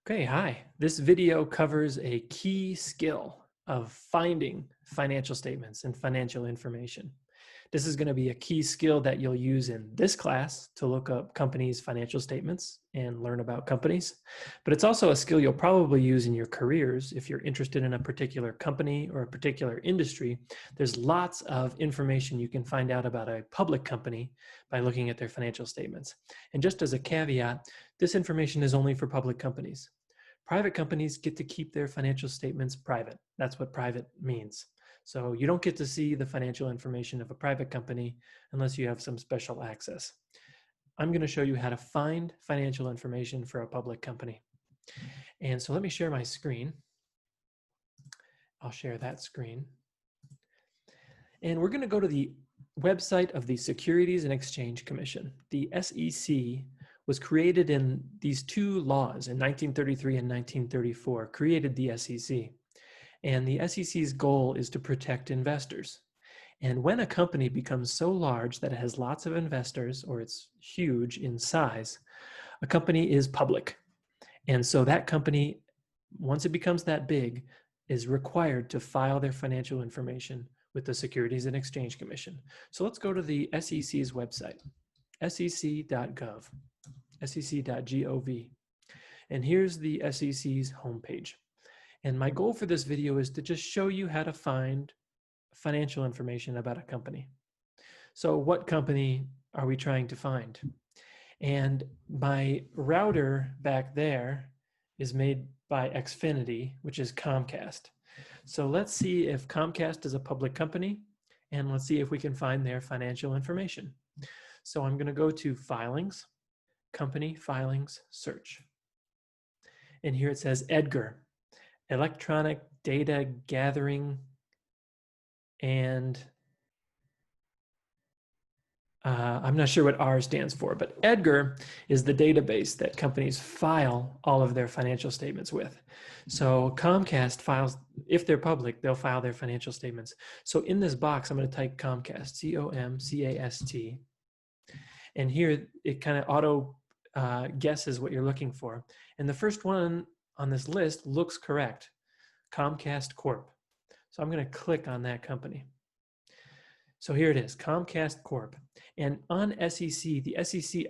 Okay, hi. This video covers a key skill of finding financial statements and financial information. This is going to be a key skill that you'll use in this class to look up companies' financial statements and learn about companies. But it's also a skill you'll probably use in your careers if you're interested in a particular company or a particular industry. There's lots of information you can find out about a public company by looking at their financial statements. And just as a caveat, this information is only for public companies. Private companies get to keep their financial statements private. That's what private means. So you don't get to see the financial information of a private company unless you have some special access. I'm going to show you how to find financial information for a public company. And so let me share my screen. I'll share that screen. And we're going to go to the website of the Securities and Exchange Commission. The SEC was created in these two laws in 1933 and 1934, created the SEC. And the SEC's goal is to protect investors. And when a company becomes so large that it has lots of investors, or it's huge in size, a company is public. And so that company, once it becomes that big, is required to file their financial information with the Securities and Exchange Commission. So let's go to the SEC's website, sec.gov. sec.gov. And here's the SEC's homepage. And my goal for this video is to just show you how to find financial information about a company. So what company are we trying to find? And my router back there is made by Xfinity, which is Comcast. So let's see if Comcast is a public company, and let's see if we can find their financial information. So I'm going to go to Filings, Company Filings, Search. And here it says EDGAR, Electronic Data Gathering, and I'm not sure what R stands for, but EDGAR is the database that companies file all of their financial statements with. So Comcast files, if they're public, they'll file their financial statements. So in this box, I'm going to type Comcast, C-O-M-C-A-S-T. And here it kind of auto guesses what you're looking for. And the first one on this list looks correct, Comcast Corp. So I'm going to click on that company. So here it is, Comcast Corp. And on SEC, the SEC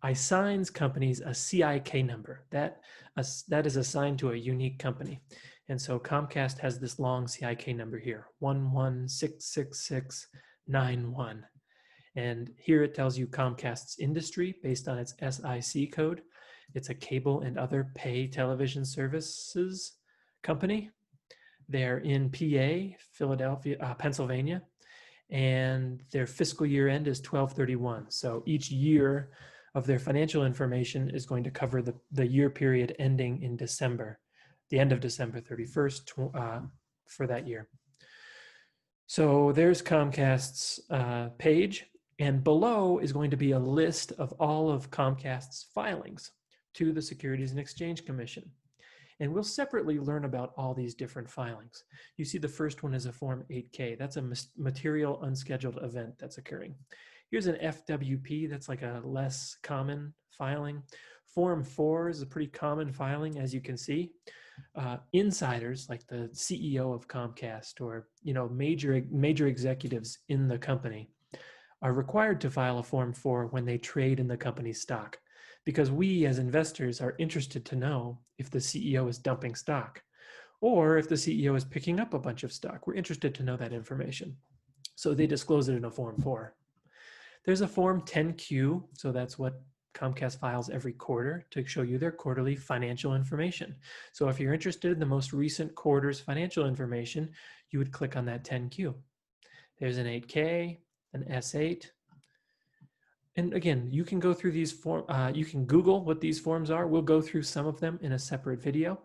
assigns companies a CIK number. That is assigned to a unique company. And so Comcast has this long CIK number here, 1166691. And here it tells you Comcast's industry based on its SIC code. It's a cable and other pay television services company. They're in PA, Philadelphia, Pennsylvania, and their fiscal year end is 12/31. So each year of their financial information is going to cover the year period ending in December, the end of December 31st for that year. So there's Comcast's page. And below is going to be a list of all of Comcast's filings to the Securities and Exchange Commission. And we'll separately learn about all these different filings. You see the first one is a Form 8K. That's a material unscheduled event that's occurring. Here's an FWP. That's like a less common filing. Form 4 is a pretty common filing, as you can see. Insiders, like the CEO of Comcast or major executives in the company, are required to file a Form 4 when they trade in the company's stock, because we as investors are interested to know if the CEO is dumping stock or if the CEO is picking up a bunch of stock. We're interested to know that information. So they disclose it in a Form 4. There's a Form 10Q, so that's what Comcast files every quarter to show you their quarterly financial information. So if you're interested in the most recent quarter's financial information, you would click on that 10Q. There's an 8K, an S8. And again, you can go through these you can Google what these forms are. We'll go through some of them in a separate video.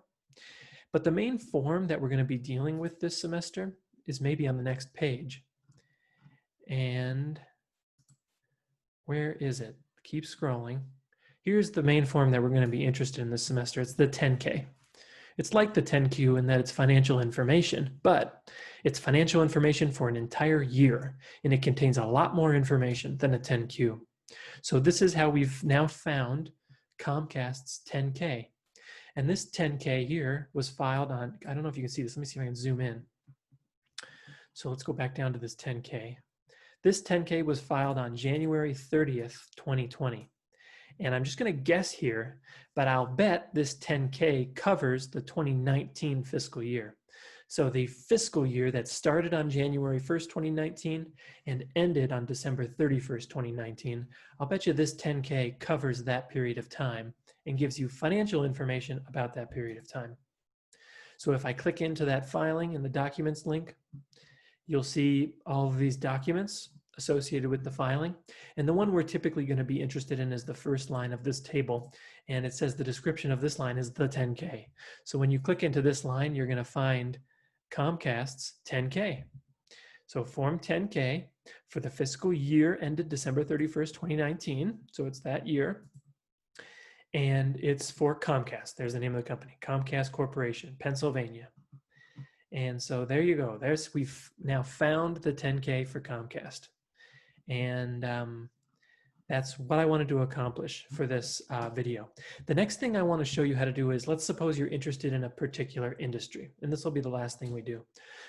But the main form that we're going to be dealing with this semester is maybe on the next page. And where is it? Keep scrolling. Here's the main form that we're going to be interested in this semester. It's the 10K. It's like the 10Q in that it's financial information, but it's financial information for an entire year, and it contains a lot more information than a 10Q. So this is how we've now found Comcast's 10K. And this 10K here was filed on, I don't know if you can see this. Let me see if I can zoom in. So let's go back down to this 10K. This 10K was filed on January 30th, 2020. And I'm just going to guess here, but I'll bet this 10K covers the 2019 fiscal year. So the fiscal year that started on January 1st, 2019 and ended on December 31st, 2019, I'll bet you this 10K covers that period of time and gives you financial information about that period of time. So if I click into that filing in the documents link, you'll see all of these documents associated with the filing. And the one we're typically going to be interested in is the first line of this table. And it says the description of this line is the 10K. So when you click into this line, you're going to find Comcast's 10K. So Form 10K for the fiscal year ended December 31st, 2019. So it's that year. And it's for Comcast. There's the name of the company, Comcast Corporation, Pennsylvania. And so there you go. We've now found the 10K for Comcast. And that's what I wanted to accomplish for this video. The next thing I want to show you how to do is, let's suppose you're interested in a particular industry. And this will be the last thing we do.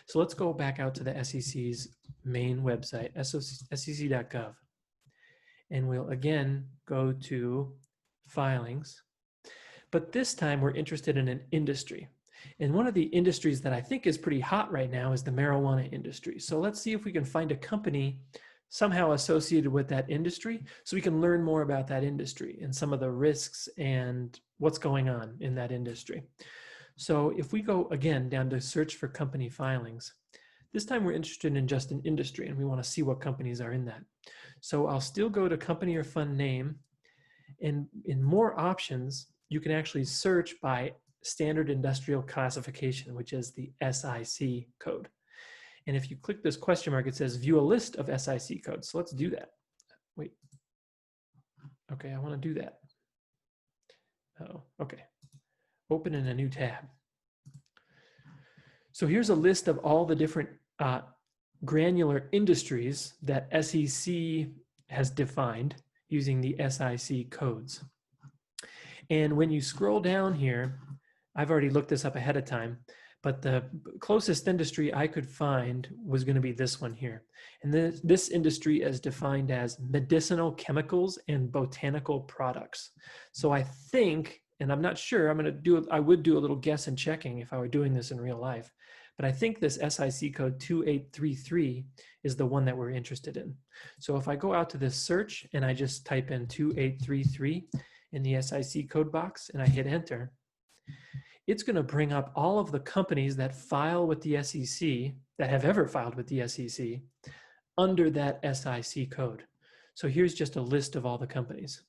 So let's go back out to the SEC's main website, sec.gov. And we'll again go to filings. But this time we're interested in an industry. And one of the industries that I think is pretty hot right now is the marijuana industry. So let's see if we can find a company somehow associated with that industry so we can learn more about that industry and some of the risks and what's going on in that industry. So if we go again down to search for company filings, this time we're interested in just an industry and we want to see what companies are in that. So I'll still go to company or fund name, and in more options, you can actually search by standard industrial classification, which is the SIC code. And if you click this question mark, it says view a list of SIC codes. So let's do that. Wait. Okay, I want to do that. Oh, okay. Open in a new tab. So here's a list of all the different granular industries that SEC has defined using the SIC codes. And when you scroll down here, I've already looked this up ahead of time, but the closest industry I could find was going to be this one here. And this industry is defined as medicinal chemicals and botanical products. So I think, and I'm not sure, I would do a little guess and checking if I were doing this in real life, but I think this SIC code 2833 is the one that we're interested in. So if I go out to this search and I just type in 2833 in the SIC code box and I hit enter, it's going to bring up all of the companies that file with the SEC, that have ever filed with the SEC, under that SIC code. So here's just a list of all the companies.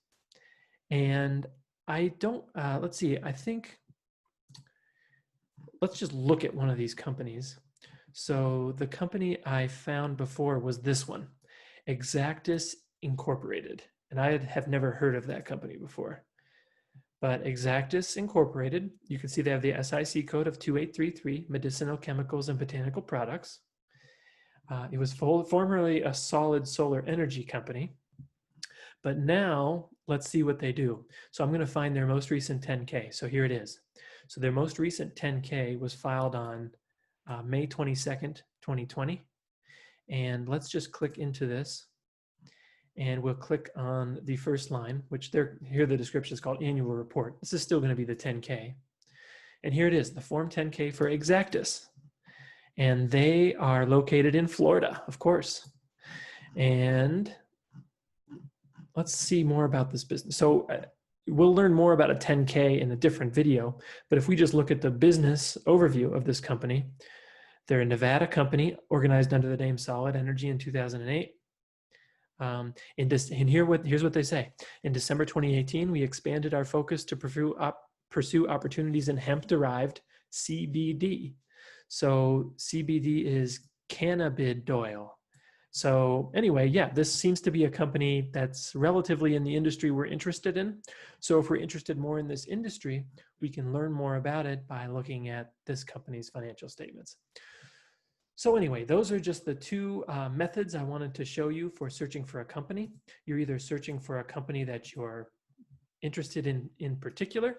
And I don't, let's see, I think, let's just look at one of these companies. So the company I found before was this one, Exactus Incorporated. And I have never heard of that company before. But Exactus Incorporated, you can see they have the SIC code of 2833, medicinal chemicals and botanical products. It was formerly a solid solar energy company, but now let's see what they do. So I'm going to find their most recent 10K. So here it is. So their most recent 10K was filed on May 22nd, 2020. And let's just click into this. And we'll click on the first line, which here the description is called annual report. This is still going to be the 10K. And here it is, the Form 10K for Exactus. And they are located in Florida, of course. And let's see more about this business. So we'll learn more about a 10K in a different video. But if we just look at the business overview of this company, they're a Nevada company organized under the name Solid Energy in 2008. And here's what they say. In December 2018, we expanded our focus to pursue opportunities in hemp-derived CBD. So CBD is cannabidiol. So anyway, yeah, this seems to be a company that's relatively in the industry we're interested in. So if we're interested more in this industry, we can learn more about it by looking at this company's financial statements. So anyway, those are just the two methods I wanted to show you for searching for a company. You're either searching for a company that you're interested in particular,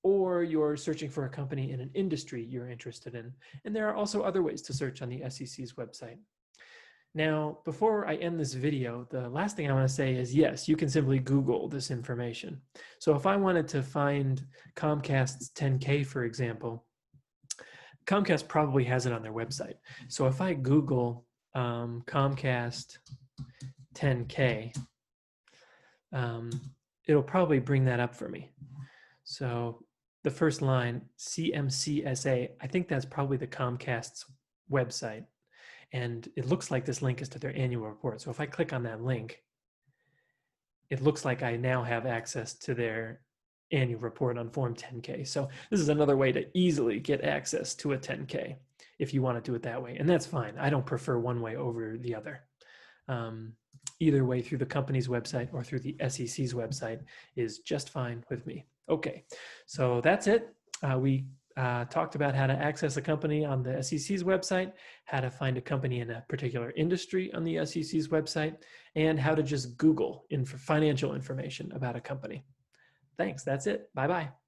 or you're searching for a company in an industry you're interested in. And there are also other ways to search on the SEC's website. Now, before I end this video, the last thing I want to say is, yes, you can simply Google this information. So if I wanted to find Comcast's 10K, for example, Comcast probably has it on their website. So if I Google Comcast 10K, it'll probably bring that up for me. So the first line, CMCSA, I think that's probably the Comcast's website. And it looks like this link is to their annual report. So if I click on that link, it looks like I now have access to their annual report on Form 10K. So this is another way to easily get access to a 10K if you want to do it that way. And that's fine. I don't prefer one way over the other. Either way, through the company's website or through the SEC's website is just fine with me. Okay, so that's it. We talked about how to access a company on the SEC's website, how to find a company in a particular industry on the SEC's website, and how to just Google financial information about a company. Thanks, that's it. Bye-bye.